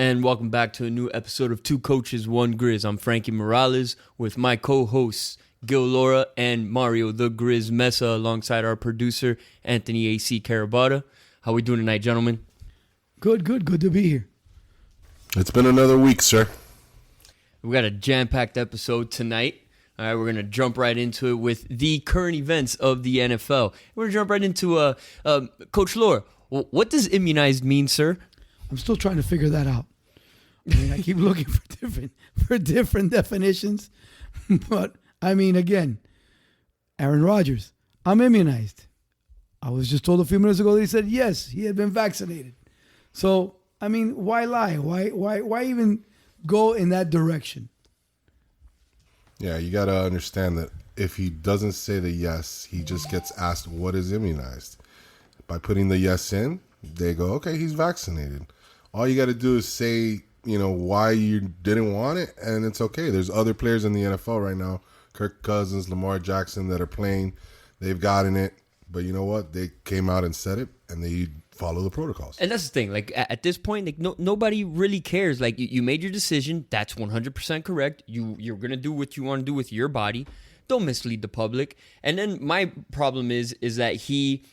And welcome back to a new episode of Two Coaches, One Grizz. I'm Frankie Morales with my co-hosts Gil Laura and Mario the Grizz Mesa alongside our producer Anthony A.C. Carabata. How we doing tonight, gentlemen? Good to be here. It's been another week, sir. We got a jam-packed episode tonight. All right, we're going to jump right into it with the current events of the NFL. We're going to jump right into Coach Laura. What does immunized mean, sir? I'm still trying to figure that out. I keep looking for different definitions. But, again, Aaron Rodgers, I'm immunized. I was just told a few minutes ago that he said, yes, he had been vaccinated. So, why lie? Why even go in that direction? Yeah, you got to understand that if he doesn't say the yes, he just gets asked what is immunized. By putting the yes in, they go, okay, he's vaccinated. All you got to do is say, why you didn't want it, and it's okay. There's other players in the NFL right now, Kirk Cousins, Lamar Jackson, that are playing. They've gotten it, but you know what? They came out and said it, and they follow the protocols. And that's the thing. Like, at this point, nobody really cares. Like, you made your decision. That's 100% correct. You're going to do what you want to do with your body. Don't mislead the public. And then my problem is that he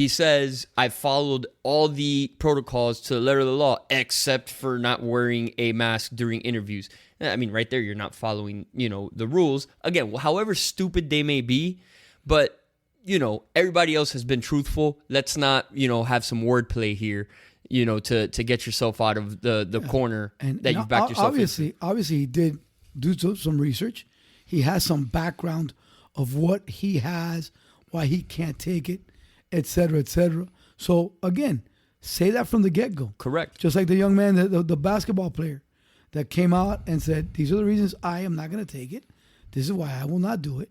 says, I followed all the protocols to the letter of the law, except for not wearing a mask during interviews. Right there, you're not following, the rules. Again, however stupid they may be, but, everybody else has been truthful. Let's not, have some wordplay here, to get yourself out of the corner that you've backed yourself into. Obviously, he did do some research. He has some background of what he has, why he can't take it, et cetera, et cetera. So, again, say that from the get-go. Correct. Just like the young man, the basketball player that came out and said, these are the reasons I am not going to take it. This is why I will not do it.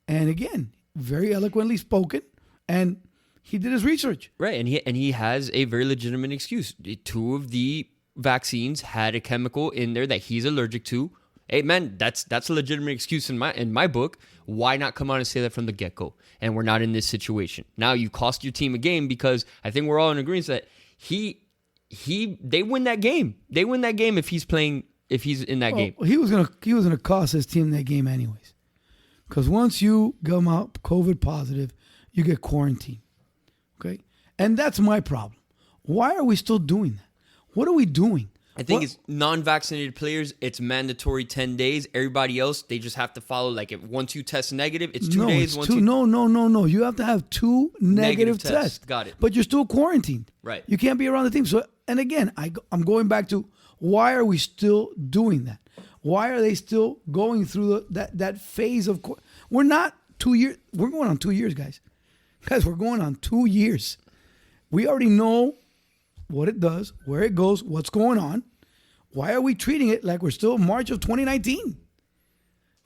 And, again, very eloquently spoken, and he did his research. Right, and he has a very legitimate excuse. 2 of the vaccines had a chemical in there that he's allergic to. Hey, man, that's a legitimate excuse in my book. Why not come out and say that from the get-go? And we're not in this situation. Now you cost your team a game because I think we're all in agreement that they win that game. They win that game if he's in that game. He was gonna cost his team that game anyways. Because once you come out COVID positive, you get quarantined. Okay? And that's my problem. Why are we still doing that? What are we doing? I think it's non-vaccinated players, it's mandatory 10 days. Everybody else, they just have to follow, like, once you test negative, it's 2 days. No. You have to have 2 negative tests. Got it. But you're still quarantined. Right. You can't be around the team. So, and again, I'm going back to why are we still doing that? Why are they still going through that phase of... We're not 2 years. We're going on 2 years, guys. Guys, we're going on 2 years. We already know what it does, where it goes, what's going on. Why are we treating it like we're still March of 2019?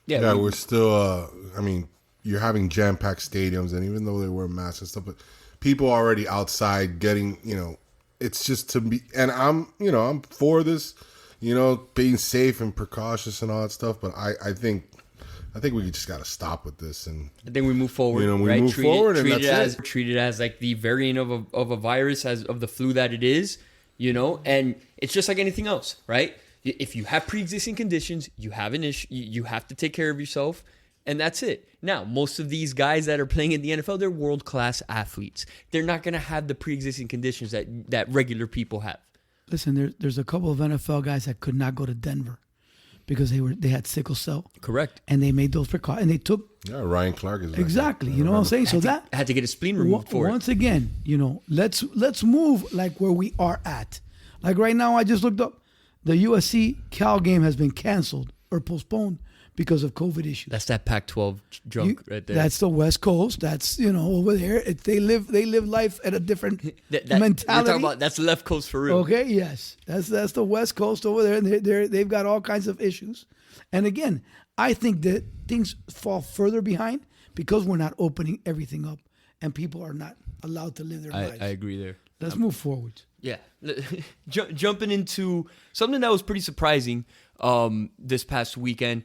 Yeah, we're still, you're having jam-packed stadiums, and even though they wear masks and stuff, but people are already outside getting, it's just to be, and I'm for this, being safe and precautious and all that stuff, but I think we just got to stop with this, and I think we move forward. We move forward, and that's it. Treat it as like the variant of a virus, of the flu that it is, and it's just like anything else, right? If you have pre-existing conditions, you have an issue, you have to take care of yourself, and that's it. Now, most of these guys that are playing in the NFL, they're world-class athletes. They're not going to have the pre-existing conditions that regular people have. Listen, there's a couple of NFL guys that could not go to Denver because they had sickle cell. Correct. And they made those precautions. And they took... Yeah, Ryan Clark is... Exactly. You know what I'm saying? So that... Had to get a spleen removed for it. Once again, let's move like where we are at. Like right now, I just looked up. The USC-Cal game has been canceled or postponed because of COVID issues. That's that Pac-12 junk right there. That's the West Coast. That's, over there. They live life at a different mentality. We're talking about, that's left coast for real. Okay, yes. That's the West Coast over there, and they've got all kinds of issues. And again, I think that things fall further behind because we're not opening everything up and people are not allowed to live their lives. I agree there. Let's move forward. Yeah. Jumping into something that was pretty surprising this past weekend.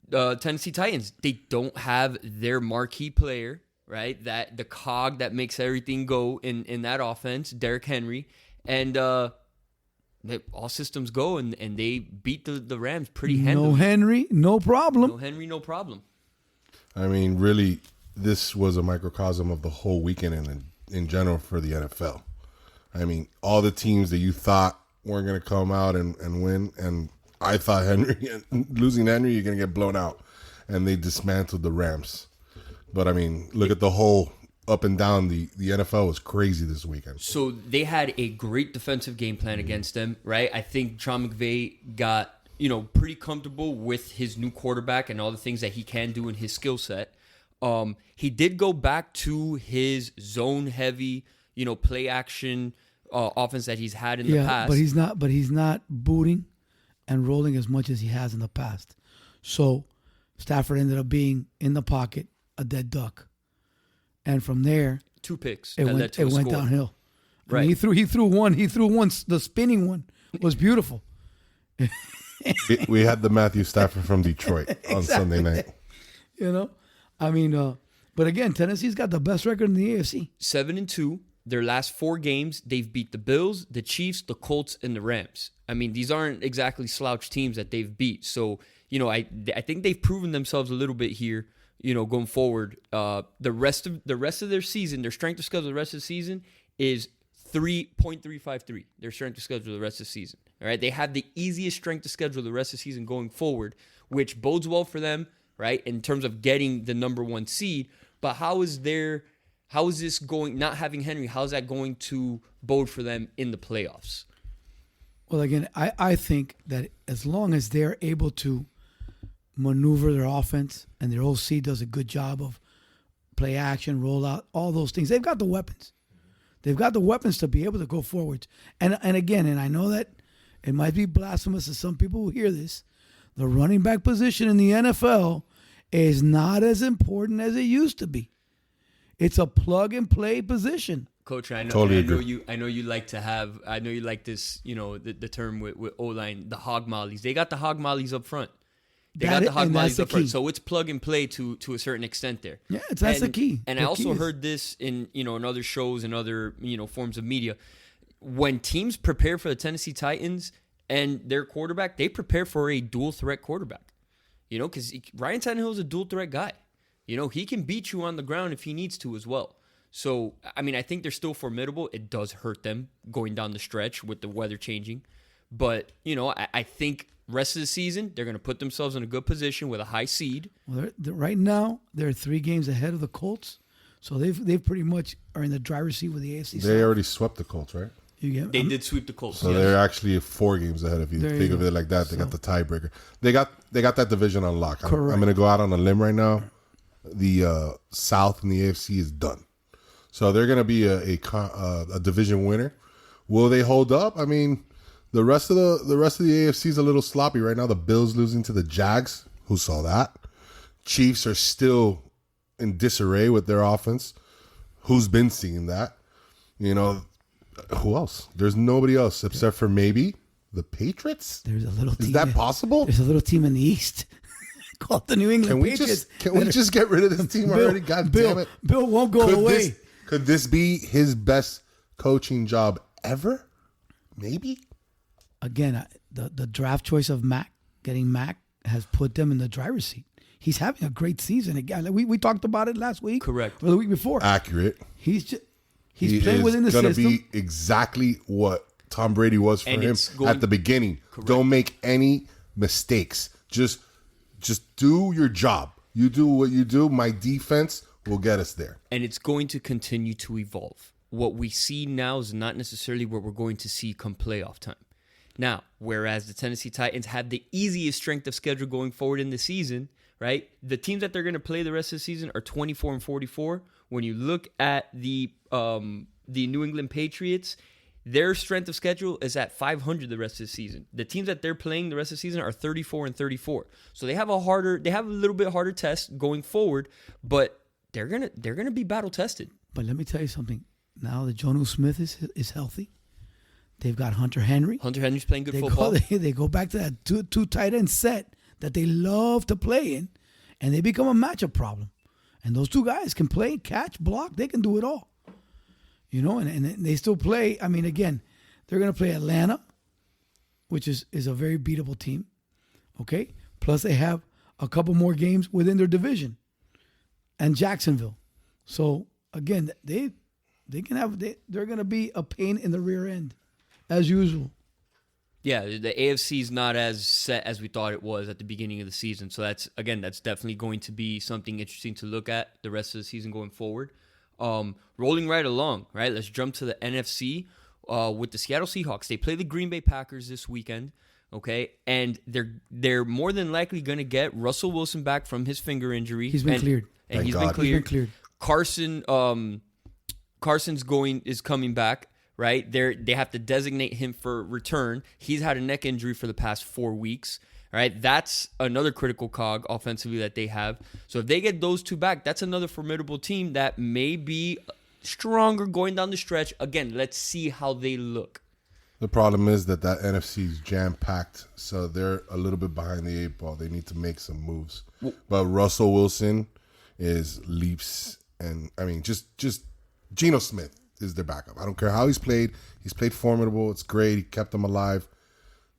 Tennessee Titans, they don't have their marquee player, right? That the cog that makes everything go in that offense, Derrick Henry. And all systems go, and they beat the Rams pretty handily. No Henry, no problem. No Henry, no problem. I mean, really, this was a microcosm of the whole weekend in general for the NFL. I mean, all the teams that you thought weren't going to come out and win, and I thought losing Henry, you're going to get blown out, and they dismantled the Rams. But, I mean, look at the whole up and down. The NFL was crazy this weekend. So they had a great defensive game plan against them, right? I think Sean McVay got, pretty comfortable with his new quarterback and all the things that he can do in his skill set. He did go back to his zone-heavy, play action offense that he's had in the past. But he's not booting and rolling as much as he has in the past. So Stafford ended up being in the pocket, a dead duck. And from there, 2 picks. It went downhill. Right. I mean, he threw one. The spinning one was beautiful. We had the Matthew Stafford from Detroit on Sunday night. But again, Tennessee's got the best record in the AFC. 7-2. Their last 4 games, they've beat the Bills, the Chiefs, the Colts, and the Rams. I mean, these aren't exactly slouch teams that they've beat. So, I think they've proven themselves a little bit here. Going forward, the rest of their season, their strength of schedule the rest of the season is 3.353. Their strength of schedule the rest of the season. All right, they have the easiest strength of schedule the rest of the season going forward, which bodes well for them, right, in terms of getting the number 1 seed. But how is this going? Not having Henry, how is that going to bode for them in the playoffs? Well, again, I think that as long as they're able to maneuver their offense, and their OC does a good job of play action, roll out, all those things. They've got the weapons. They've got the weapons to be able to go forwards. And again, and I know that it might be blasphemous to some people who hear this, the running back position in the NFL is not as important as it used to be. It's a plug and play position. Coach, I know, totally I know you like to have. I know you like this. The term with O-line, the hog mollies. They got the hog mollies up front. They got the hog mollies up front, so it's plug and play to a certain extent there. Yeah, that's the key. And I also heard this in in other shows and other forms of media. When teams prepare for the Tennessee Titans and their quarterback, they prepare for a dual threat quarterback. Because Ryan Tannehill is a dual threat guy. He can beat you on the ground if he needs to as well. So I mean, I think they're still formidable. It does hurt them going down the stretch with the weather changing, but I think. Rest of the season, they're going to put themselves in a good position with a high seed. Well, right now, they're 3 games ahead of the Colts, so they've pretty much are in the driver's seat with the AFC. They already swept the Colts, right? They did sweep the Colts. So they're actually 4 games ahead. If you think of it like that, they got the tiebreaker. They got that division on lock. I'm going to go out on a limb right now. The South and the AFC is done, so they're going to be a division winner. Will they hold up? I mean. The rest of the AFC is a little sloppy right now. The Bills losing to the Jags. Who saw that? Chiefs are still in disarray with their offense. Who's been seeing that? Who else? There's nobody else except for maybe the Patriots. There's a little team. Is that possible? There's a little team in the East called the New England Patriots. Can we just get rid of this team already? God damn it. Bill won't go away. Could this be his best coaching job ever? Maybe. Again, the draft choice of getting Mac has put them in the driver's seat. He's having a great season. Again, we talked about it last week. Correct. Or the week before. Accurate. He's playing within the system. He's going to be exactly what Tom Brady was for him at the beginning. Correct. Don't make any mistakes. Just do your job. You do what you do. My defense will get us there. And it's going to continue to evolve. What we see now is not necessarily what we're going to see come playoff time. Now, whereas the Tennessee Titans have the easiest strength of schedule going forward in the season, right? The teams that they're going to play the rest of the season are 24-44. When you look at the New England Patriots, their strength of schedule is at 500 the rest of the season. The teams that they're playing the rest of the season are 34-34. So they have a little bit harder test going forward, but they're gonna be battle tested. But let me tell you something. Now that Jonnu Smith is healthy. They've got Hunter Henry. Hunter Henry's playing good football. They go back to that two tight end set that they love to play in, and they become a matchup problem. And those 2 guys can play, catch, block. They can do it all. And they still play. I mean, again, they're going to play Atlanta, which is a very beatable team. Okay, plus they have a couple more games within their division, and Jacksonville. So again, they're gonna be a pain in the rear end, as usual. Yeah, the AFC is not as set as we thought it was at the beginning of the season. So that's definitely going to be something interesting to look at the rest of the season going forward. Rolling right along, right? Let's jump to the NFC with the Seattle Seahawks. They play the Green Bay Packers this weekend, okay? And they're more than likely going to get Russell Wilson back from his finger injury. He's been cleared. And he's been cleared. Carson's coming back. Right, they have to designate him for return. He's had a neck injury for the past 4 weeks. Right, that's another critical cog offensively that they have. So if they get those two back, that's another formidable team that may be stronger going down the stretch. Again, let's see how they look. The problem is that NFC is jam-packed, so they're a little bit behind the 8 ball. They need to make some moves. But Russell Wilson is leaps, and I mean, just Geno Smith is their backup. I don't care how he's played. He's played formidable. It's great. He kept them alive.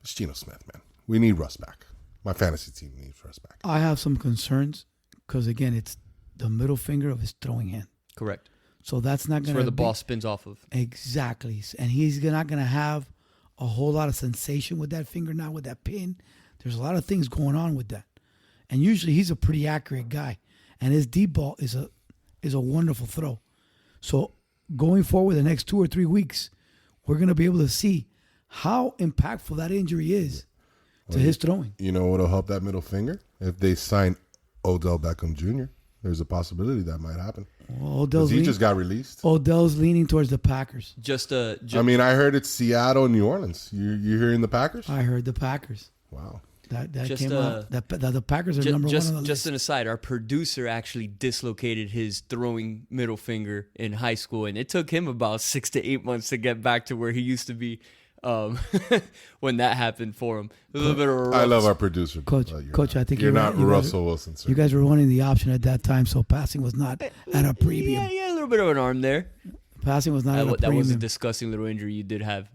It's Geno Smith, man. We need Russ back. My fantasy team needs Russ back. I have some concerns because, again, it's the middle finger of his throwing hand. Correct. So that's not going to where the ball spins off of. Exactly. And he's not going to have a whole lot of sensation with that finger now, with that pin. There's a lot of things going on with that. And usually he's a pretty accurate guy. And his deep ball is a wonderful throw. So going forward the next 2 or 3 weeks, we're going to be able to see how impactful that injury is to his throwing. You know what will help that middle finger? If they sign Odell Beckham Jr., there's a possibility that might happen. Well, he just got released. Odell's leaning towards the Packers. I mean, I heard it's Seattle and New Orleans. You hearing the Packers? I heard the Packers. Wow. That came out. The Packers are number one on the list. Just an aside, our producer actually dislocated his throwing middle finger in high school, and it took him about 6 to 8 months to get back to where he used to be when that happened for him. A little bit of a rough. I love our producer. Coach, I think you're not Russell Wilson, sir. You guys were running the option at that time, so passing was not at a premium. Yeah, a little bit of an arm there. Passing was not at a premium. That was a disgusting little injury you did have.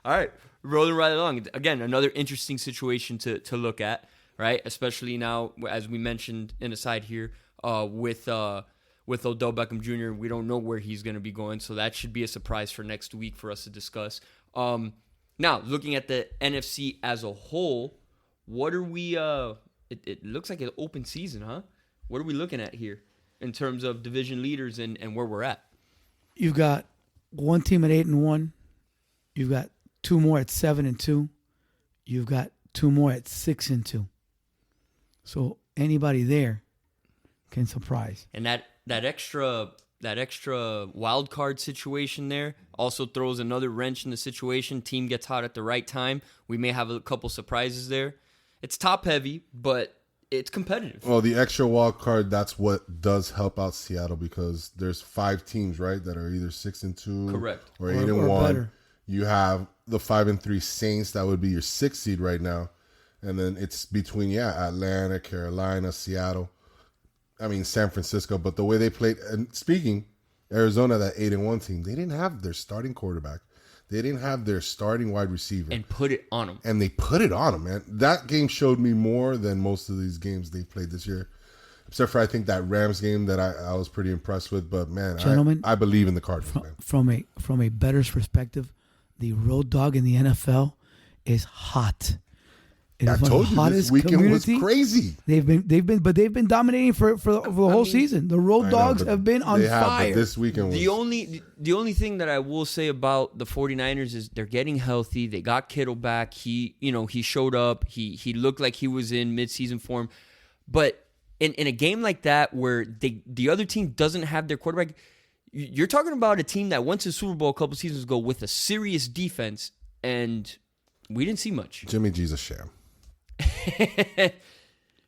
All right. Rolling right along. Again, another interesting situation to look at, right? Especially now, as we mentioned in a side here, with Odell Beckham Jr., we don't know where he's going to be going, so that should be a surprise for next week for us to discuss. Now, looking at the NFC as a whole, what are we? It looks like an open season, huh? What are we looking at here in terms of division leaders and where we're at? You've got one team at 8-1. You've got 2 more at 7-2. You've got 2 more at 6-2. So anybody there can surprise. And that extra wild card situation there also throws another wrench in the situation. Team gets hot at the right time. We may have a couple surprises there. It's top heavy, but it's competitive. Well, the extra wild card, that's what does help out Seattle because there's 5 teams, right, that are either 6-2 correct or 8-1. Better. You have the 5-3 Saints, that would be your 6th seed right now. And then it's between, Atlanta, Carolina, Seattle. I mean, San Francisco. But the way they played, and speaking, Arizona, that 8-1 team, they didn't have their starting quarterback. They didn't have their starting wide receiver. And put it on them. And they put it on them, man. That game showed me more than most of these games they played this year. Except for, I think, that Rams game that I was pretty impressed with. But, man, gentlemen, I believe in the Cardinals, man. From a bettor's perspective, the road dog in the NFL is hot. I told you this weekend was crazy. They've been dominating for the whole season. The road dogs have been on fire. But this weekend was the only thing that I will say about the 49ers is they're getting healthy. They got Kittle back. He showed up. He looked like he was in midseason form. But in a game like that where the other team doesn't have their quarterback, you're talking about a team that went to the Super Bowl a couple seasons ago with a serious defense, and we didn't see much. Jimmy G's a sham. I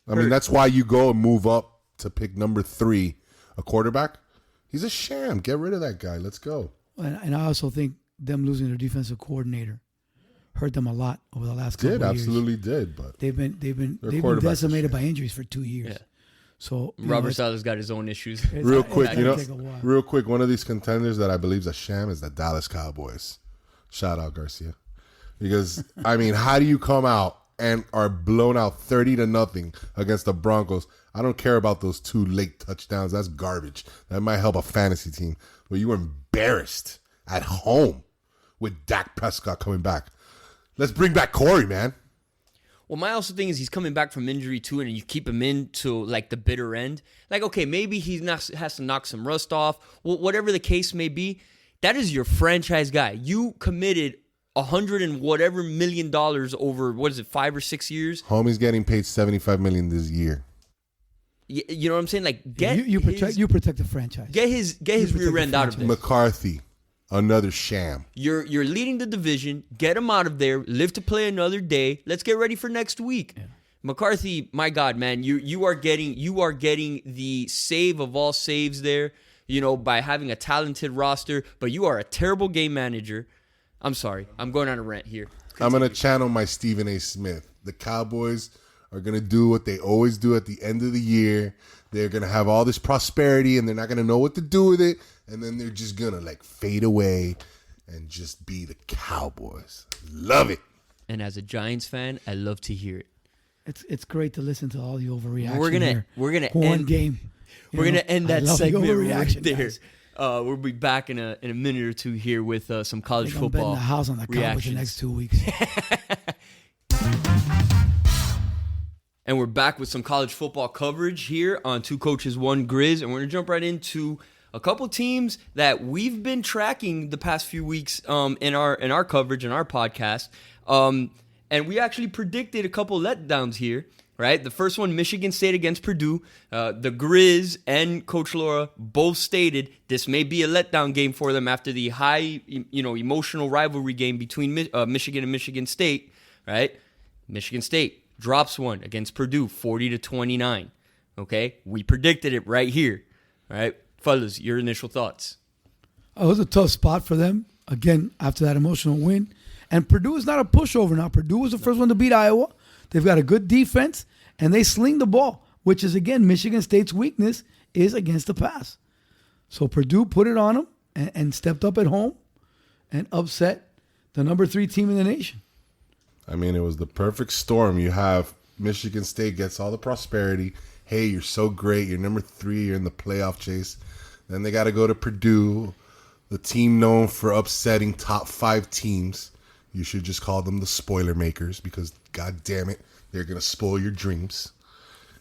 mean, that's why you go and move up to pick number 3, a quarterback. He's a sham. Get rid of that guy. Let's go. And I also think them losing their defensive coordinator hurt them a lot over the last couple of years. Absolutely did. But they've been decimated by injuries for 2 years. Yeah. So Robert Sala's got his own issues. Real quick, one of these contenders that I believe is a sham is the Dallas Cowboys. Shout out Garcia. Because, I mean, how do you come out and are blown out 30-0 against the Broncos? I don't care about those 2 late touchdowns. That's garbage. That might help a fantasy team. But you were embarrassed at home with Dak Prescott coming back. Let's bring back Corey, man. Well, my also thing is he's coming back from injury too, and you keep him in to like the bitter end. Like, okay, maybe has to knock some rust off. Well, whatever the case may be, that is your franchise guy. You committed $100 and whatever million over, what is it, 5 or 6 years? Homie's getting paid $75 million this year. You know what I'm saying? Like, you protect the franchise. Get his rear end out of this. McCarthy, another sham. You're leading the division. Get him out of there. Live to play another day. Let's get ready for next week. Yeah. McCarthy, my God, man, you are getting the save of all saves there. You know, by having a talented roster, but you are a terrible game manager. I'm sorry, I'm going on a rant here. Continue. I'm gonna channel my Stephen A. Smith. The Cowboys are going to do what they always do at the end of the year. They're going to have all this prosperity, and they're not going to know what to do with it. And then they're just going to, like, fade away and just be the Cowboys. Love it. And as a Giants fan, I love to hear it. It's great to listen to all the overreaction. We're gonna one end game. We're gonna end that segment right there. Guys. We'll be back in a minute or two here with some college football. I'm betting the house on the Cowboys the next 2 weeks. And we're back with some college football coverage here on Two Coaches, One Grizz. And we're going to jump right into a couple teams that we've been tracking the past few weeks in our coverage and our podcast. And we actually predicted a couple letdowns here, right? The first one, Michigan State against Purdue. The Grizz and Coach Laura both stated this may be a letdown game for them after the high, emotional rivalry game between Michigan and Michigan State, right? Michigan State drops one against Purdue, 40-29. Okay, we predicted it right here. All right, fellas, your initial thoughts? It was a tough spot for them again after that emotional win, and Purdue is not a pushover now. Purdue was the first one to beat Iowa. They've got a good defense, and they sling the ball, which is again Michigan State's weakness is against the pass. So Purdue put it on them and stepped up at home and upset the number 3 team in the nation. I mean, it was the perfect storm. You have Michigan State gets all the prosperity. Hey, you're so great. You're number 3. You're in the playoff chase. Then they got to go to Purdue, the team known for upsetting top 5 teams. You should just call them the spoiler makers because, God damn it, they're going to spoil your dreams.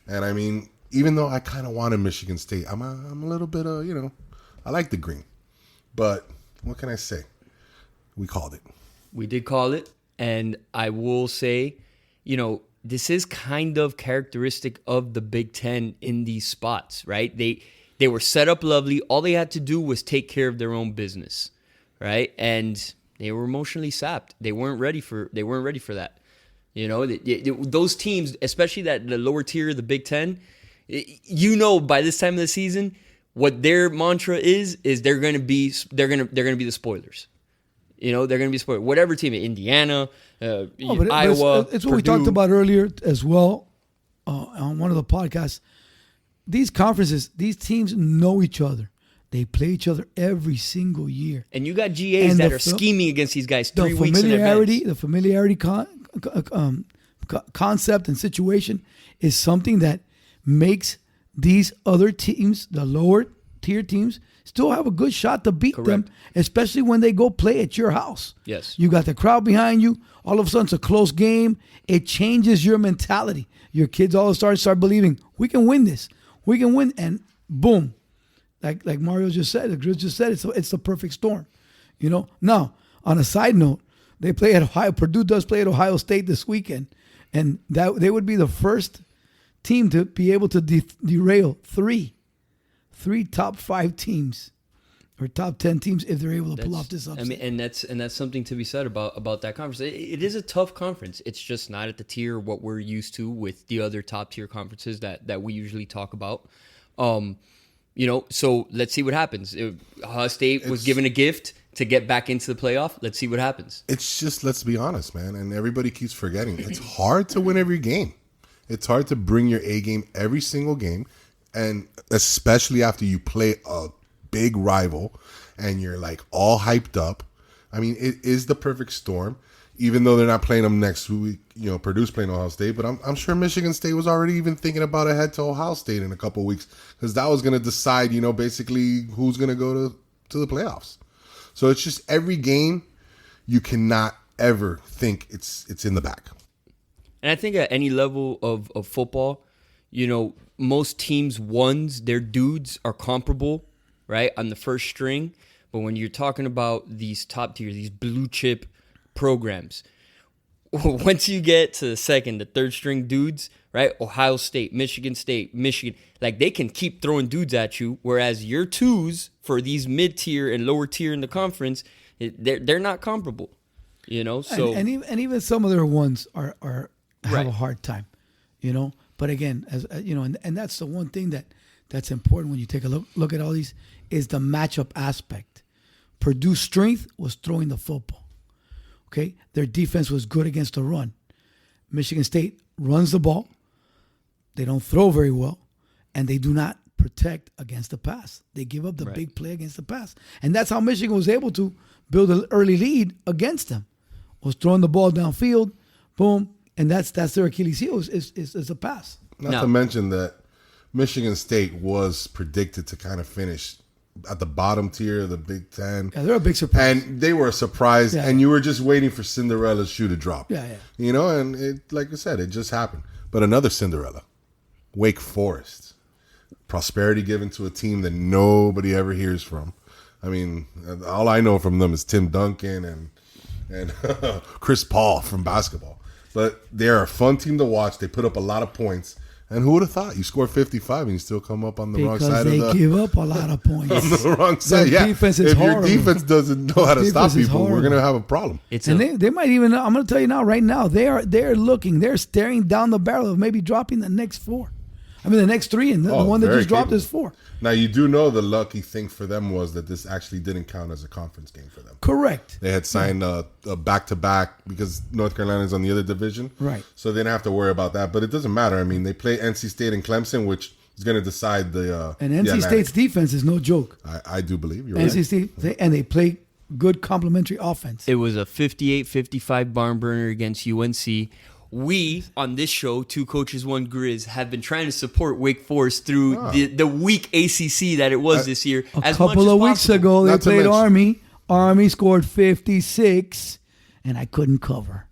And, I mean, even though I kind of wanted Michigan State, I'm a little bit I like the green. But what can I say? We called it. We did call it. And I will say, this is kind of characteristic of the Big Ten in these spots, right? They were set up lovely. All they had to do was take care of their own business, right? And they were emotionally sapped. They weren't ready for that. Those teams, especially the lower tier of the Big Ten, by this time of the season, what their mantra is they're going to be the spoilers. They're going to be spoiled. Whatever team, Indiana, Iowa, it's what Purdue. We talked about earlier as well on one of the podcasts. These conferences, these teams know each other. They play each other every single year. And you got GAs that are scheming against these guys 3 weeks in advance. The familiarity concept and situation is something that makes these other teams, the lower tier teams, still have a good shot to beat them, especially when they go play at your house. Yes. You got the crowd behind you. All of a sudden, it's a close game. It changes your mentality. Your kids all start believing, we can win this. We can win. And boom. Like Mario just said, the Grizz just said, it's the perfect storm. Now, on a side note, they play at Ohio. Purdue does play at Ohio State this weekend. And that they would be the first team to be able to derail three top 5 teams or top 10 teams if they're able to pull off this upset. I mean, and that's something to be said about that conference. It is a tough conference. It's just not at the tier what we're used to with the other top tier conferences that we usually talk about. So let's see what happens. Ohio State was given a gift to get back into the playoff. Let's see what happens. It's just, let's be honest, man, and everybody keeps forgetting. It's hard to win every game. It's hard to bring your A game every single game. And especially after you play a big rival and you're like all hyped up, I mean, it is the perfect storm. Even though they're not playing them next week, Purdue's playing Ohio State, but I'm sure Michigan State was already even thinking about a head to Ohio State in a couple of weeks because that was going to decide, basically who's going to go to the playoffs. So it's just every game you cannot ever think it's in the back. And I think at any level of football, most teams' ones, their dudes are comparable, right, on the first string. But when you're talking about these top tier, these blue chip programs, once you get to the second, the third string dudes, right? Ohio State, Michigan, like they can keep throwing dudes at you, whereas your twos for these mid tier and lower tier in the conference, they're not comparable, So and even some of their ones are have a hard time, But again, as and that's the one thing that's important when you take a look at all these is the matchup aspect. Purdue's strength was throwing the football. Okay, their defense was good against the run. Michigan State runs the ball. They don't throw very well, and they do not protect against the pass. They give up the big play against the pass, and that's how Michigan was able to build an early lead against them. Was throwing the ball downfield, boom, and that's their Achilles heel is a pass. Not to mention that Michigan State was predicted to kind of finish at the bottom tier of the Big Ten. Yeah, they're a big surprise. And they were a surprise, and you were just waiting for Cinderella's shoe to drop. Yeah. And it, like I said, it just happened. But another Cinderella, Wake Forest. Prosperity given to a team that nobody ever hears from. I mean, all I know from them is Tim Duncan and Chris Paul from basketball. But they're a fun team to watch. They put up a lot of points. And who would have thought? You score 55 and you still come up on the wrong side of the... Because they give up a lot of points. On the wrong side, Their defense is horrible. If your defense doesn't know how to stop people, we're going to have a problem. They might even... I'm going to tell you now, right now, they're looking, they're staring down the barrel of maybe dropping the next four. I mean, the next three, and the one that just dropped is 4. Now, you do know the lucky thing for them was that this actually didn't count as a conference game for them. Correct. They had signed a back-to-back because North Carolina's on the other division. Right. So they didn't have to worry about that. But it doesn't matter. I mean, they play NC State and Clemson, which is going to decide the And NC State's defense is no joke. I do believe you're NC right. State, and they play good complementary offense. It was a 58-55 barn burner against UNC. We, on this show, Two Coaches, One Grizz, have been trying to support Wake Forest through the weak ACC that it was this year. A couple of weeks ago, they played Army. Army scored 56, and I couldn't cover.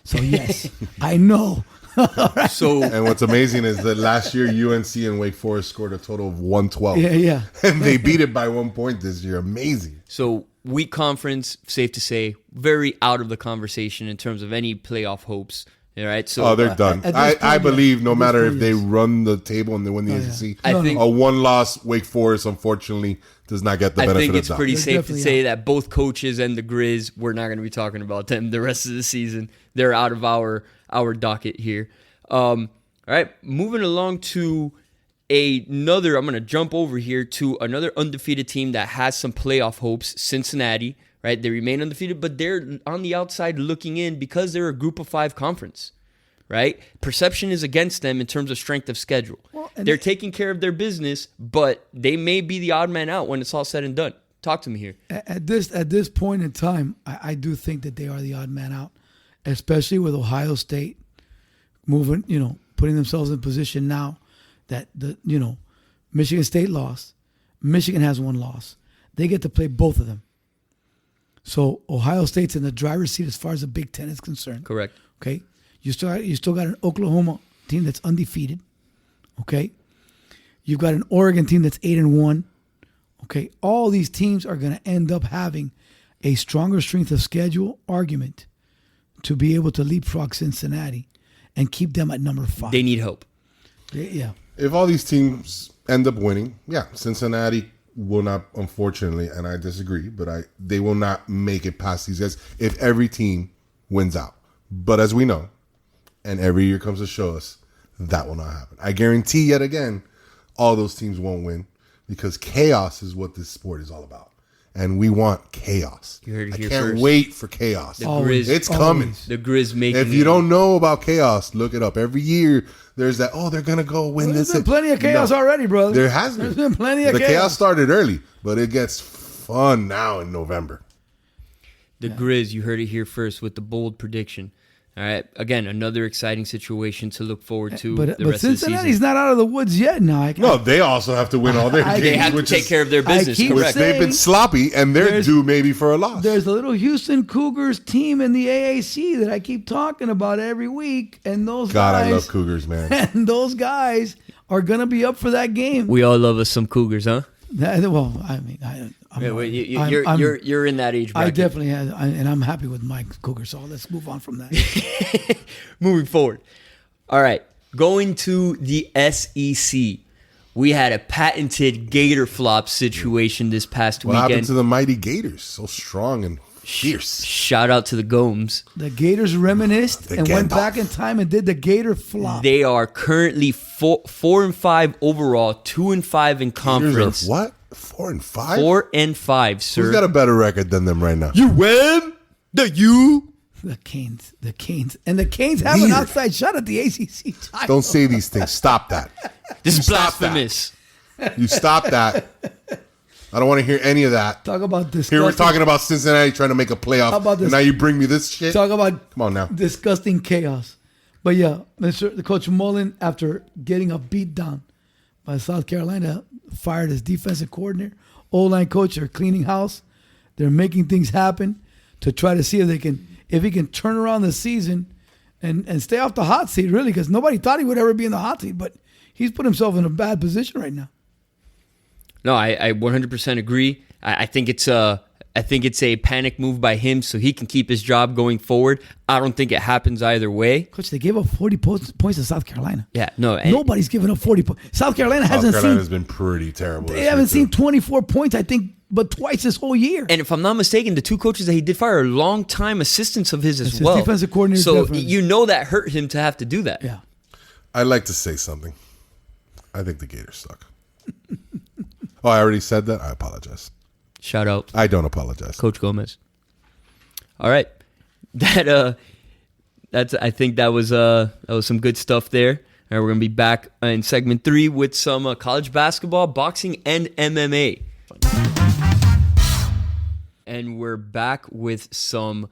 So, yes, I know. And what's amazing is that last year, UNC and Wake Forest scored a total of 112. Yeah. And they beat it by 1 point this year. Amazing. So, weak conference, safe to say, very out of the conversation in terms of any playoff hopes. All right, so they're done. I believe no matter if they run the table and they win the ACC, I think a one-loss Wake Forest, unfortunately, does not get the benefit of the doubt. I think it's pretty safe to say that both coaches and the Grizz, we're not going to be talking about them the rest of the season. They're out of our docket here. All right, moving along to another, I'm going to jump over here to another undefeated team that has some playoff hopes, Cincinnati. Right, they remain undefeated, but they're on the outside looking in because they're a Group of 5 conference. Right, perception is against them in terms of strength of schedule. They're taking care of their business, but they may be the odd man out when it's all said and done. Talk to me here. At this point in time, I do think that they are the odd man out, especially with Ohio State moving, putting themselves in position now that Michigan State lost, Michigan has 1 loss. They get to play both of them. So Ohio State's in the driver's seat as far as the Big Ten is concerned. Correct. Okay. You still got an Oklahoma team that's undefeated. Okay. You've got an Oregon team that's 8-1. Okay. All these teams are going to end up having a stronger strength of schedule argument to be able to leapfrog Cincinnati and keep them at number 5. They need hope. Yeah. If all these teams end up winning, Cincinnati will not, unfortunately, and I disagree, but they will not make it past these guys if every team wins out. But as we know, and every year comes to show us, that will not happen. I guarantee yet again, all those teams won't win because chaos is what this sport is all about. And we want chaos. You heard it here I can't first. wait for chaos. It's coming. The Grizz making If you don't know about chaos, look it up. Every year, there's that, they're going to go win this. There's been plenty of chaos already, brother. There has been. There's been plenty of chaos. The chaos started early, but it gets fun now in November. The Grizz, you heard it here first with the bold prediction. All right. Again, another exciting situation to look forward to. But rest of the Cincinnati's season. not out of the woods yet. No, they also have to win all their games. They have to take care of their business. keep Correct. They've been sloppy, and they're due maybe for a loss. There's a little Houston Cougars team in the AAC that I keep talking about every week, and those guys. I love Cougars, man. And those guys are gonna be up for that game. We all love us some Cougars, huh? Well, I mean, You're in that age bracket. I definitely have, and I'm happy with my Cougar. So let's move on from that. Moving forward. All right. Going to the SEC. We had a patented Gator flop situation this past What weekend. happened to the mighty Gators? So strong and fierce. Shout out to the Gomes. The Gators reminisced and went back in time and did the Gator flop. They are currently 4-5 overall, 2-5 in conference. Gators are what? 4-5? 4-5, sir. Who's got a better record than them right now? You win? The Canes. And the Canes have an outside shot at the ACC title. Don't say these things. Stop that. This is Stop that. blasphemous. You stop that. I don't want to hear any of that. Talk about disgusting. Here we're talking about Cincinnati trying to make a playoff. How about this? And now you bring me this shit? Talk about Come on now. disgusting chaos. But yeah, the Coach Mullen, after getting a beat down by South Carolina, fired his defensive coordinator. O-line coach are cleaning house. They're making things happen to try to see if he can turn around the season and stay off the hot seat, really, because nobody thought he would ever be in the hot seat, but he's put himself in a bad position right now. No, I 100% agree. I think it's a panic move by him so he can keep his job going forward. I don't think it happens either way. Coach, they gave up 40 points to South Carolina. Yeah, no. Nobody's given up 40 points. South Carolina Carolina's been pretty terrible. They haven't seen 24 points, I think, but twice this whole year. And if I'm not mistaken, the two coaches that he did fire are longtime assistants of his as well. Defensive coordinator. So definitely. you know that hurt him to have to do that. Yeah. I'd like to say something. I think the Gators suck. Oh, I already said that? I apologize. Shout out. I don't apologize. Coach Gomez. All right. I think that was some good stuff there. All right, we're going to be back in segment 3 with some college basketball, boxing, and MMA. And we're back with some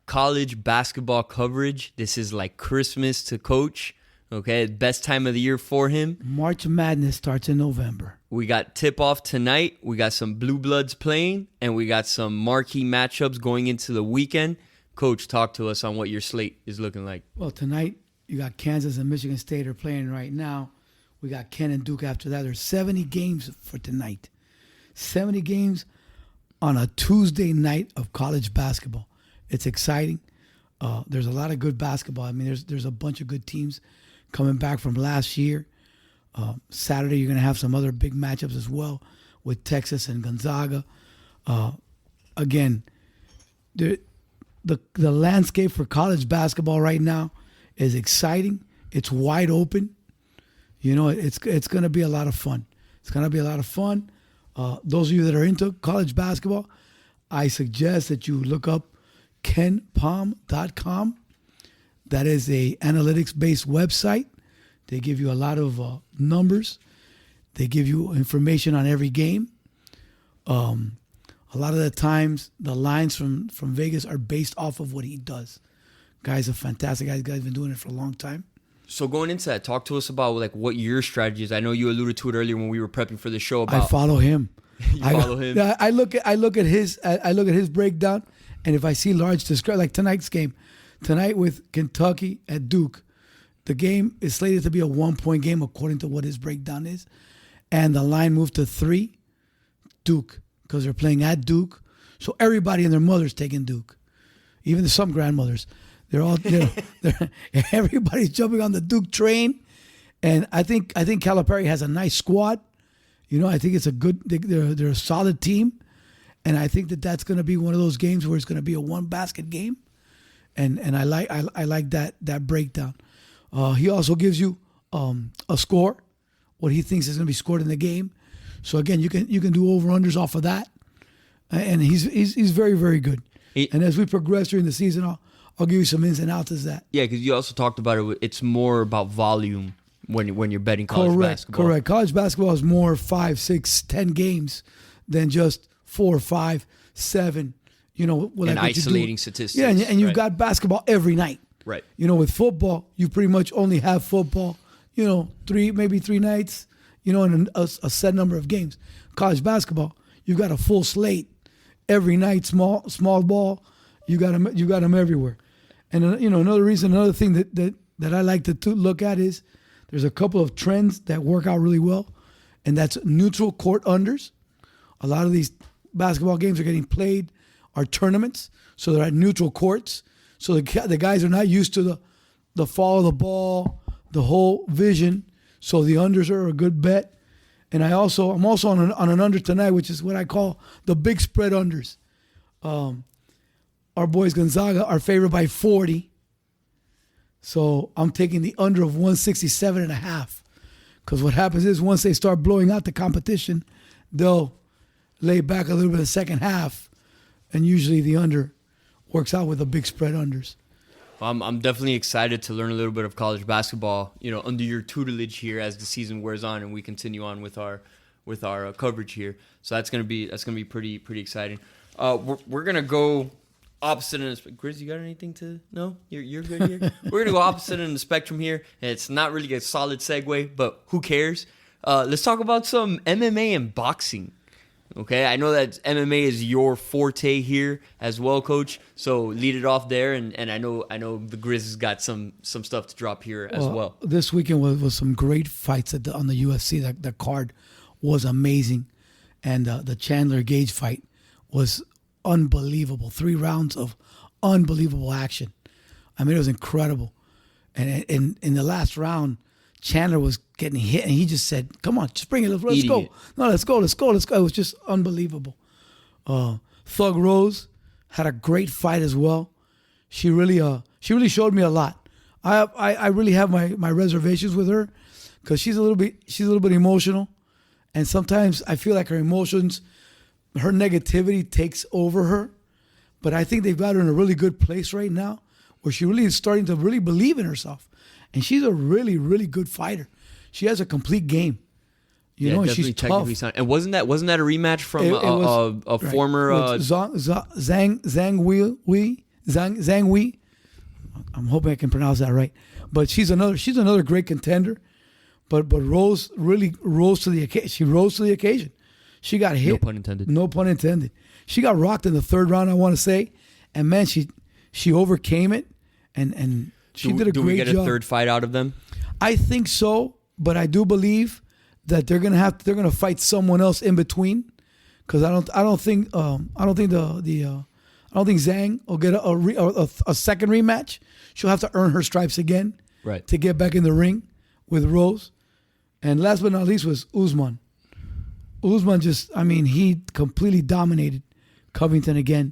college basketball coverage. This is like Christmas to Coach. Okay, best time of the year for him. March Madness starts in November. We got tip-off tonight. We got some Blue Bloods playing, and we got some marquee matchups going into the weekend. Coach, talk to us on what your slate is looking like. Well, tonight you got Kansas and Michigan State are playing right now. We got Ken and Duke after that. There's 70 games for tonight. 70 games on a Tuesday night of college basketball. It's exciting. There's a lot of good basketball. I mean, there's a bunch of good teams coming back from last year. Saturday, you're going to have some other big matchups as well with Texas and Gonzaga. Again, the landscape for college basketball right now is exciting. It's wide open. You know, it's going to be a lot of fun. It's going to be a lot of fun. Those of you that are into college basketball, I suggest that you look up kenpom.com. That is a analytics-based website. They give you a lot of numbers. They give you information on every game. A lot of the times, the lines from Vegas are based off of what he does. Guy's a fantastic guy. Guy's been doing it for a long time. So going into that, talk to us about like what your strategy is. I know you alluded to it earlier when we were prepping for the show. About I follow him. You follow him. I look at his breakdown, and if I see large discrepancy, like tonight's game, tonight with Kentucky at Duke, the game is slated to be a 1-point game according to what his breakdown is, and the line moved to 3, Duke, because they're playing at Duke. So everybody and their mother's taking Duke, even some grandmothers. They're all everybody's jumping on the Duke train, and I think Calipari has a nice squad. You know, I think it's a good. They're a solid team, and I think that's going to be one of those games where it's going to be a 1-basket game, and I like that breakdown. He also gives you a score, what he thinks is going to be scored in the game. So again, you can do over-unders off of that, and he's very, very good. And as we progress during the season, I'll give you some ins and outs as that. Yeah, because you also talked about it. It's more about volume when you're betting college basketball. Correct. College basketball is more 5, 6, 10 games than just 4, 5, 7. like and what isolating you do. statistics. Yeah, and you've right. got basketball every night. Right. With football, you pretty much only have football, maybe three nights, and a set number of games. College basketball, you've got a full slate every night, small ball. You got them everywhere. And another thing that I like to look at is there's a couple of trends that work out really well, and that's neutral court unders. A lot of these basketball games are getting played are tournaments, so they're at neutral courts. So the guys are not used to the fall of the ball, the whole vision. So the unders are a good bet. And I'm also on an under tonight, which is what I call the big spread unders. Our boys Gonzaga are favored by 40. So I'm taking the under of 167.5. Because what happens is once they start blowing out the competition, they'll lay back a little bit in the second half. And usually the under works out with the big spread unders. I'm definitely excited to learn a little bit of college basketball, under your tutelage here as the season wears on and we continue on with our coverage here. So that's gonna be pretty exciting. We're gonna go opposite end of the Grizz, you got anything to? No, you're good here. We're gonna go opposite end of the spectrum here, and it's not really a solid segue, but who cares? Let's talk about some MMA and boxing. Okay, I know that MMA is your forte here as well, Coach. So lead it off there, and I know the Grizz has got some stuff to drop here as well. This weekend was some great fights on the UFC. The card was amazing, and the Chandler Gage fight was unbelievable. 3 rounds of unbelievable action. I mean, it was incredible. And in the last round, Chandler was getting hit, and he just said, "Come on, just bring it. Let's go. No, let's go. It was just unbelievable." Thug Rose had a great fight as well. She really showed me a lot. I really have my reservations with her because she's a little bit emotional, and sometimes I feel like her emotions, her negativity takes over her. But I think they've got her in a really good place right now, where she really is starting to really believe in herself. And she's a really, really good fighter. She has a complete game. And she's tough. Sound. And wasn't that a rematch from a former Zhang Wei? I'm hoping I can pronounce that right. But she's another great contender. But Rose really rose to the occasion. She rose to the occasion. She got hit. No pun intended. She got rocked in the 3rd round, I want to say. And man, she overcame it and she did a great job. Do we get a 3rd fight out of them? I think so, but I do believe that they're gonna fight someone else in between, because I don't think Zhang will get a second rematch. She'll have to earn her stripes again, right, to get back in the ring with Rose. And last but not least was Usman. Usman he completely dominated Covington again.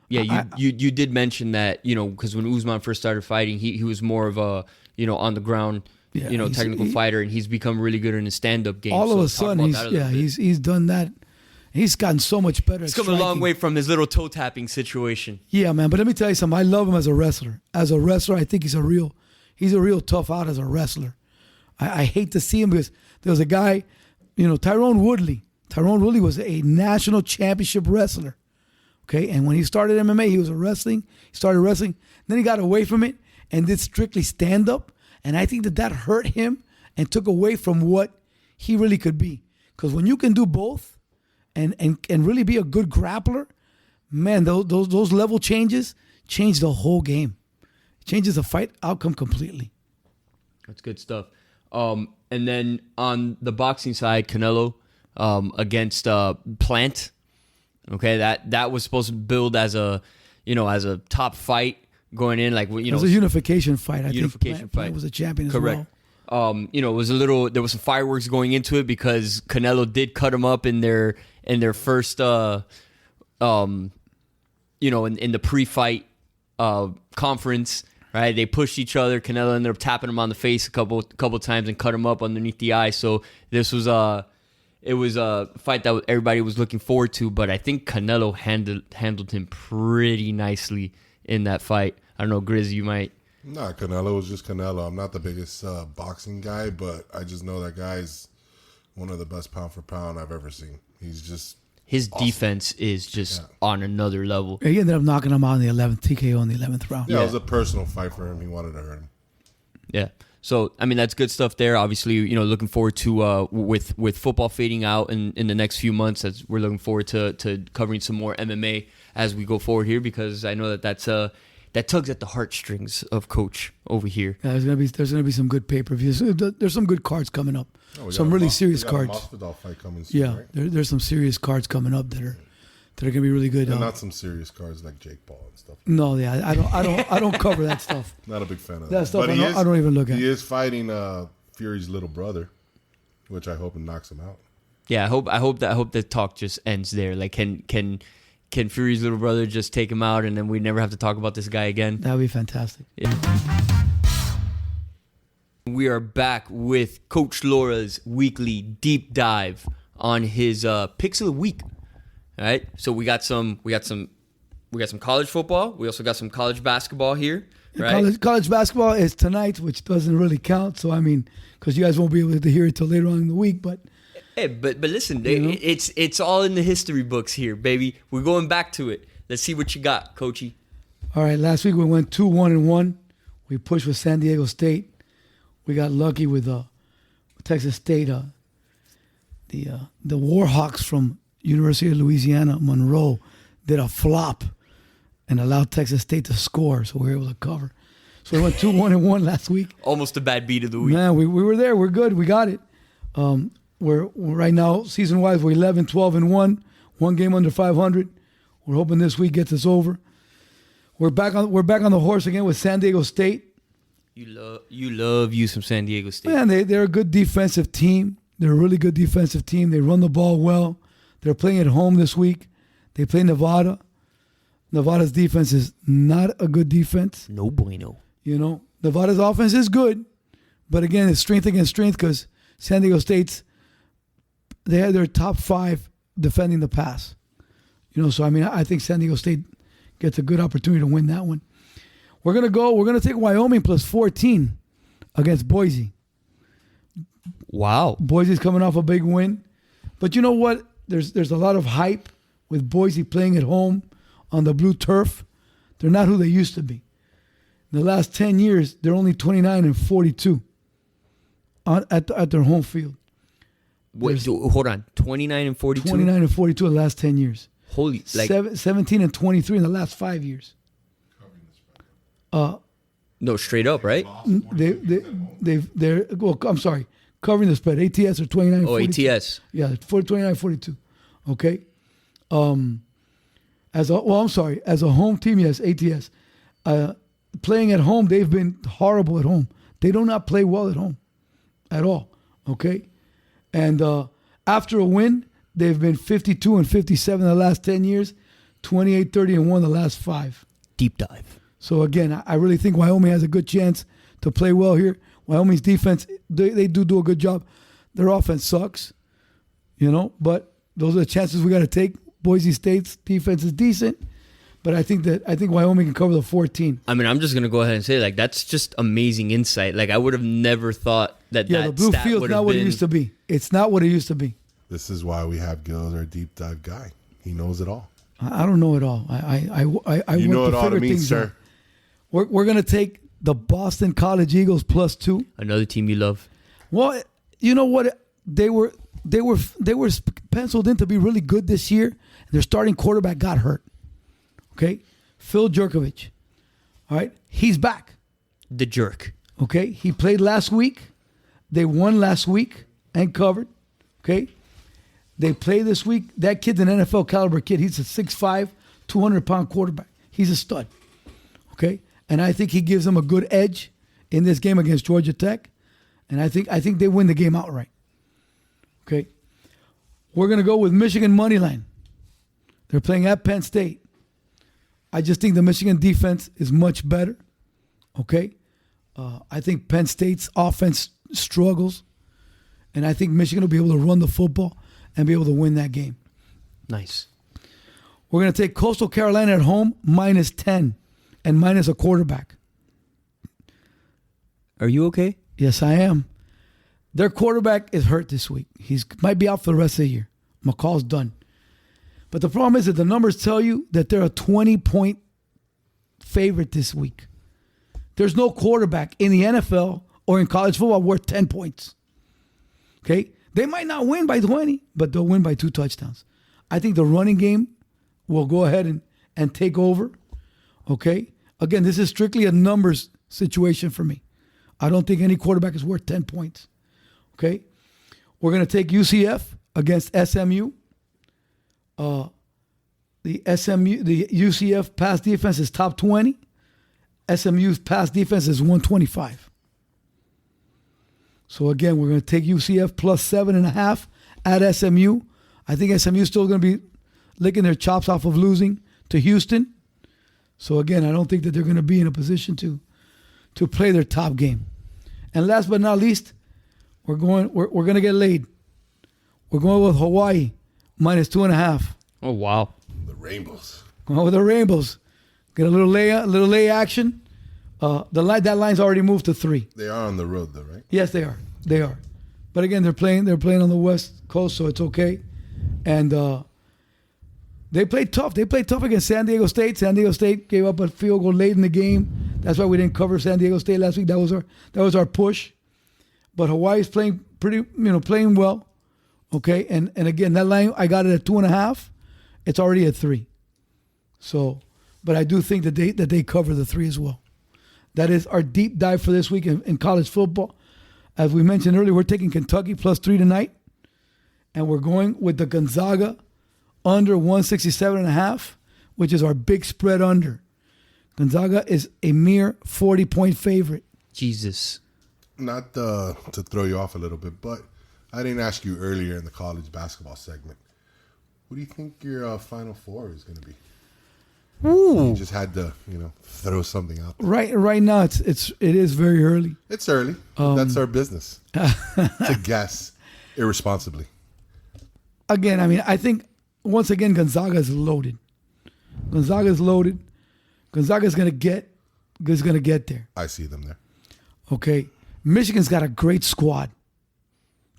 Yeah, you did mention that, because when Usman first started fighting, he was more of a, on the ground, technical fighter, and he's become really good in his stand-up game. All of a sudden, he's done that. He's gotten so much better. He's come a long way from his little toe-tapping situation. Yeah, man, but let me tell you something. I love him as a wrestler. As a wrestler, I think he's a real tough out as a wrestler. I hate to see him because there was a guy, Tyrone Woodley. Tyrone Woodley was a national championship wrestler. Okay, and when he started MMA, he started wrestling. Then he got away from it and did strictly stand-up. And I think that hurt him and took away from what he really could be. Because when you can do both and really be a good grappler, man, those level changes change the whole game. It changes the fight outcome completely. That's good stuff. And then on the boxing side, Canelo against Plant. Okay, that was supposed to build as a top fight going in, like it was a unification fight. I think Plant was a champion Correct. as well. It was there was some fireworks going into it because Canelo did cut him up in their first in the pre-fight conference. Right, they pushed each other. Canelo ended up tapping him on the face a couple times and cut him up underneath the eye. So this was it was a fight that everybody was looking forward to, but I think Canelo handled him pretty nicely in that fight. I don't know, Grizz, you might. Nah, Canelo was just Canelo. I'm not the biggest boxing guy, but I just know that guy's one of the best pound for pound I've ever seen. He's just His awesome. defense is just on another level. He ended up knocking him out in the 11th TKO in the 11th round. Yeah, it was a personal fight for him. He wanted to hurt him. Yeah. So, I mean, that's good stuff there. Obviously, you know, looking forward to with football fading out in the next few months, as we're looking forward to covering some more MMA as we go forward here, because I know that tugs at the heartstrings of Coach over here. Yeah, there's gonna be some good pay-per-views. There's some good cards coming up. Some really serious cards. Masvidal fight coming soon, Yeah, right? there's some serious cards coming up that are gonna be really good. And not some serious cards like Jake Paul and stuff. No, yeah, I don't cover that stuff. Not a big fan of That stuff I don't even look at. He is fighting Fury's little brother, which I hope knocks him out. Yeah, I hope the talk just ends there. Like, can Fury's little brother just take him out, and then we never have to talk about this guy again? That would be fantastic. Yeah. We are back with Coach Laura's weekly deep dive on his picks of the week. All right, so we got some college football. We also got some college basketball here. Right? College basketball is tonight, which doesn't really count. So I mean, because you guys won't be able to hear it till later on in the week, but. Hey, but listen, it's all in the history books here, baby. We're going back to it. Let's see what you got, Coachy. All right, last week we went 2-1-1. We pushed with San Diego State. We got lucky with Texas State. The Warhawks from University of Louisiana Monroe did a flop and allowed Texas State to score, so we were able to cover. So we went 2-1-1 last week. Almost a bad beat of the week. Man, we were there. We're good. We got it. We're right now, season-wise, we're 11-12-1, one game under 500. We're hoping this week gets us over. We're back on the horse again with San Diego State. You love some San Diego State. Man, they're a good defensive team. They're a really good defensive team. They run the ball well. They're playing at home this week. They play Nevada. Nevada's defense is not a good defense. No bueno. You know, Nevada's offense is good, but again, it's strength against strength because San Diego State's they had their top 5 defending the pass. You know, so I mean, I think San Diego State gets a good opportunity to win that one. We're gonna take Wyoming plus 14 against Boise. Wow. Boise's coming off a big win. But you know what? There's a lot of hype with Boise playing at home on the blue turf. They're not who they used to be. In the last 10 years, they're only 29-42 at their home field. Wait, hold on. 29-42? 29-42 in the last 10 years. Holy, like 17-23 in the last 5 years. No, straight up, right? I'm sorry, covering the spread. ATS are 29-42. Oh, ATS. Yeah, 29-42. Okay. As a home team, yes, ATS. Playing at home, they've been horrible at home. They do not play well at home at all. Okay. And after a win, they've been 52-57 in the last 10 years, 28-30-1 the last 5. Deep dive. So again, I really think Wyoming has a good chance to play well here. Wyoming's defense, they do a good job. Their offense sucks, you know, but those are the chances we got to take. Boise State's defense is decent, but I think Wyoming can cover the 14. I mean, I'm just gonna go ahead and say, like, that's just amazing insight. Like, I would have never thought that. Yeah, the blue field's not what it used to be. It's not what it used to be. This is why we have Gil as our deep dive guy. He knows it all. I don't know it all. I you know it all to me, sir. We're gonna take the Boston College Eagles plus 2. Another team you love. Well, you know what? They were penciled in to be really good this year. Their starting quarterback got hurt. Okay, Phil Jerkovich. All right, he's back. The jerk. Okay, he played last week. They won last week and covered. Okay, they play this week. That kid's an NFL caliber kid. He's a 6'5", 200-pound quarterback. He's a stud. Okay, and I think he gives them a good edge in this game against Georgia Tech. And I think they win the game outright. Okay, we're gonna go with Michigan money line. They're playing at Penn State. I just think the Michigan defense is much better. Okay, I think Penn State's offense struggles, and I think Michigan will be able to run the football and be able to win that game. Nice. We're going to take Coastal Carolina at home minus 10 and minus a quarterback. Are you okay? Yes, I am. Their quarterback is hurt this week. He might be out for the rest of the year. McCall's done. But the problem is that the numbers tell you that they're a 20-point favorite this week. There's no quarterback in the NFL or in college football worth 10 points. Okay? They might not win by 20, but they'll win by 2 touchdowns. I think the running game will go ahead and take over. Okay? Again, this is strictly a numbers situation for me. I don't think any quarterback is worth 10 points. Okay? We're going to take UCF against SMU. The UCF pass defense is top 20. SMU's pass defense is 125. So again, we're going to take UCF plus 7.5 at SMU. I think SMU is still going to be licking their chops off of losing to Houston. So again, I don't think that they're going to be in a position to play their top game. And last but not least, we're going to get laid. We're going with Hawaii minus 2.5. Oh wow. The Rainbows. Going with the Rainbows. Get a little lay action. That line's already moved to 3. They are on the road though, right? Yes, they are. They are. But again, they're playing on the West Coast, so it's okay. And they played tough. They played tough against San Diego State. San Diego State gave up a field goal late in the game. That's why we didn't cover San Diego State last week. That was our push. But Hawaii's playing playing well. Okay, and again, that line I got it at 2.5. It's already at 3. So, but I do think that they cover the 3 as well. That is our deep dive for this week in college football. As we mentioned earlier, we're taking Kentucky plus 3 tonight, and we're going with the Gonzaga under 167.5, which is our big spread under. Gonzaga is a mere 40-point favorite. Jesus. Not to throw you off a little bit, but I didn't ask you earlier in the college basketball segment. What do you think your Final Four is going to be? Ooh. You just had to, throw something out there. Right now, it is very early. It's early. That's our business. To guess irresponsibly. Again, I mean, I think, once again, Gonzaga is loaded. Gonzaga's loaded. Gonzaga's going to get there. I see them there. Okay. Michigan's got a great squad.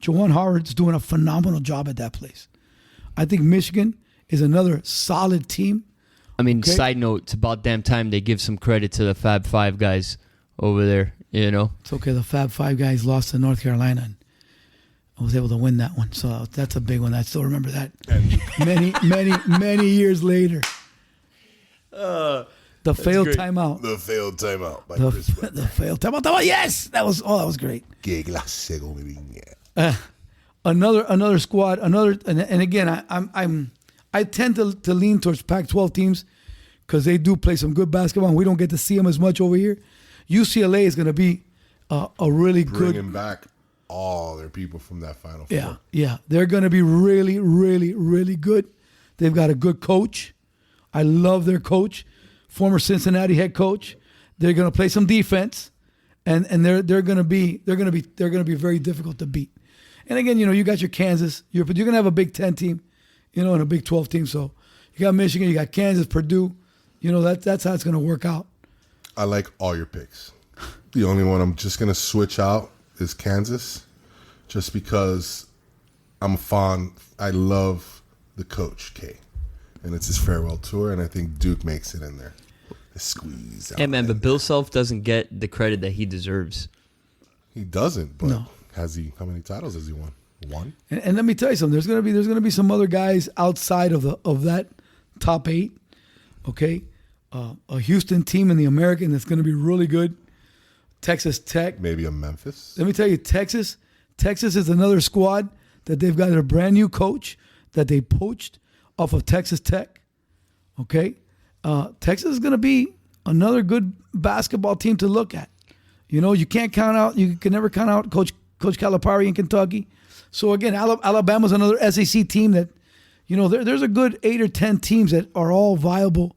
Juwan Howard's doing a phenomenal job at that place. I think Michigan is another solid team. I mean, Side note, it's about damn time they give some credit to the Fab Five guys over there, It's okay. The Fab Five guys lost to North Carolina, and I was able to win that one. So that's a big one. I still remember that. many years later. The failed timeout. The failed timeout by Chris Webber. The failed timeout. Yes! That was great. Another squad, and again, I tend to lean towards Pac-12 teams because they do play some good basketball, and we don't get to see them as much over here. UCLA is going to be a really good. Bringing back all their people from that Final Four. Yeah. They're going to be really, really, really good. They've got a good coach. I love their coach, former Cincinnati head coach. They're going to play some defense, and they're going to be very difficult to beat. And again, you got your Kansas. You're going to have a Big 10 team, and a Big 12 team. So you got Michigan, you got Kansas, Purdue. That's how it's going to work out. I like all your picks. The only one I'm just going to switch out is Kansas, just because I'm a fan. I love the coach, K. And it's his farewell tour, and I think Duke makes it in there. The squeeze out. Yeah, man, but Bill Self doesn't get the credit that he deserves. He doesn't, but No. Has he? How many titles has he won? One? And let me tell you something. There's gonna be some other guys outside of that top 8. Okay, a Houston team in the American that's gonna be really good. Texas Tech. Maybe a Memphis. Let me tell you, Texas is another squad that they've got a brand new coach that they poached off of Texas Tech. Okay, Texas is gonna be another good basketball team to look at. You can never count out Coach Calipari in Kentucky. So again, Alabama's another SEC team that, there's a good 8 or 10 teams that are all viable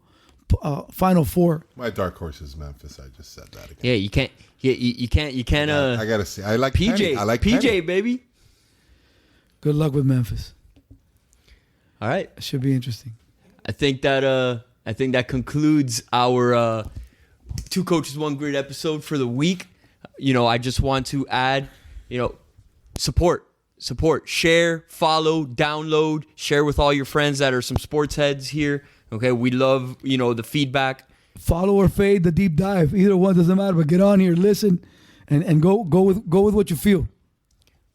Final Four. My dark horse is Memphis. I just said that again. Yeah, you can't. You can't. I gotta say, I like PJ. Penny. I like PJ, Penny. baby. Good luck with Memphis. All right. It should be interesting. I think that concludes our 2 Coaches, 1 Grid episode for the week. I just want to add, support support, share, follow, download, share with all your friends that are some sports heads here. Okay, we love, the feedback. Follow or fade the deep dive. Either one doesn't matter, but get on here, listen, and go with what you feel.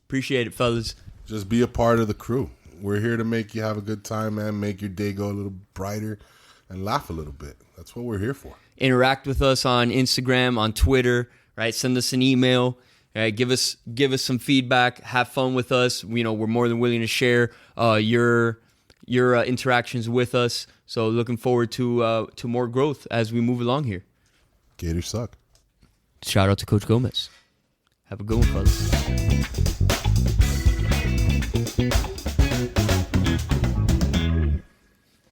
Appreciate it, fellas. Just be a part of the crew. We're here to make you have a good time, man. Make your day go a little brighter and laugh a little bit. That's what we're here for. Interact with us on Instagram, on Twitter, right? Send us an email. Right? Give us some feedback. Have fun with us. We're more than willing to share your interactions with us. So looking forward to more growth as we move along here. Gators suck. Shout out to Coach Gomez. Have a good one, fellas.